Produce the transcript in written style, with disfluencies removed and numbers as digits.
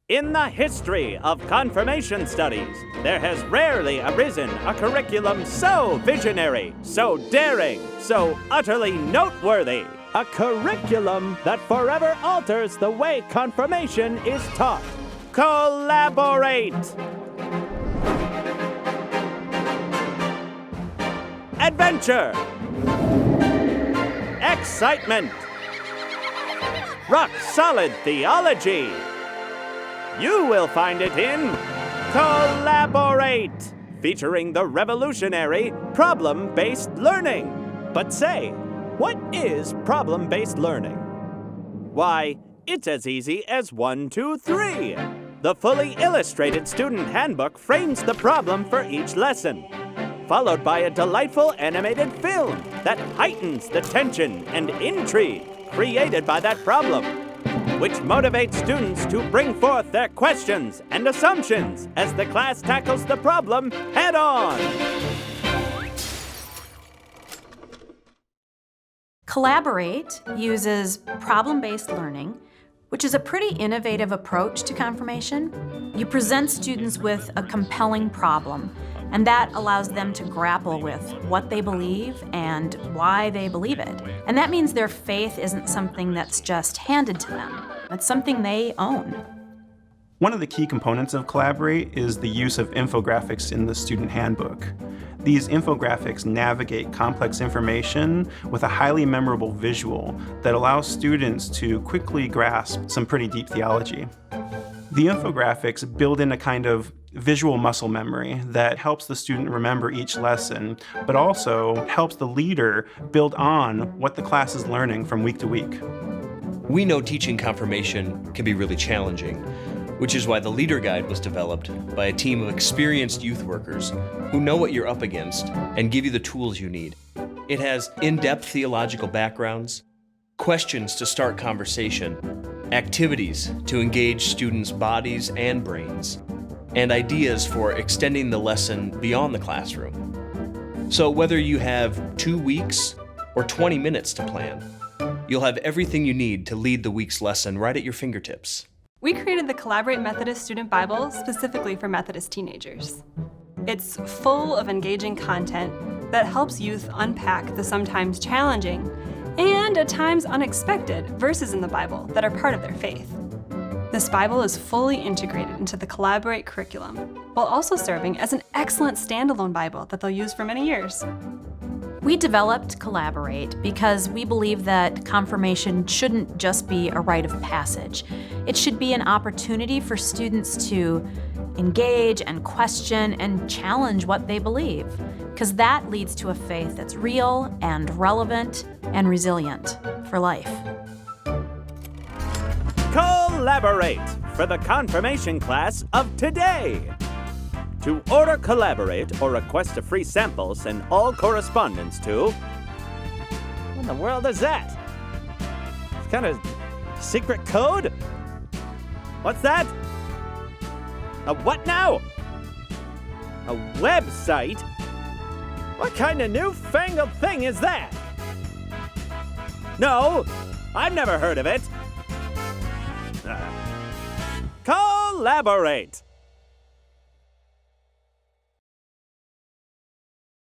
In the history of confirmation studies, there has rarely arisen a curriculum so visionary, so daring, so utterly noteworthy. A curriculum that forever alters the way confirmation is taught. Colaborate! Adventure! Excitement! Rock-solid theology! You will find it in Colaborate, featuring the revolutionary problem-based learning. But say, what is problem-based learning? Why, it's as easy as 1, 2, 3. The fully illustrated student handbook frames the problem for each lesson, followed by a delightful animated film that heightens the tension and intrigue created by that problem, which motivates students to bring forth their questions and assumptions as the class tackles the problem head-on. Colaborate uses problem-based learning, which is a pretty innovative approach to confirmation. You present students with a compelling problem, and that allows them to grapple with what they believe and why they believe it. And that means their faith isn't something that's just handed to them. It's something they own. One of the key components of Colaborate is the use of infographics in the student handbook. These infographics navigate complex information with a highly memorable visual that allows students to quickly grasp some pretty deep theology. The infographics build in a kind of visual muscle memory that helps the student remember each lesson, but also helps the leader build on what the class is learning from week to week. We know teaching confirmation can be really challenging, which is why the Leader Guide was developed by a team of experienced youth workers who know what you're up against and give you the tools you need. It has in-depth theological backgrounds, questions to start conversation, activities to engage students' bodies and brains, and ideas for extending the lesson beyond the classroom. So whether you have 2 weeks or 20 minutes to plan, you'll have everything you need to lead the week's lesson right at your fingertips. We created the Colaborate Methodist Student Bible specifically for Methodist teenagers. It's full of engaging content that helps youth unpack the sometimes challenging and at times unexpected verses in the Bible that are part of their faith. This Bible is fully integrated into the Colaborate curriculum, while also serving as an excellent standalone Bible that they'll use for many years. We developed Colaborate because we believe that confirmation shouldn't just be a rite of passage. It should be an opportunity for students to engage and question and challenge what they believe, because that leads to a faith that's real and relevant and resilient for life. Colaborate for the confirmation class of today. To order Colaborate or request a free sample, send all correspondence to... What in the world is that? It's kind of secret code? What's that? A what now? A website? What kind of newfangled thing is that? No, I've never heard of it. Colaborate.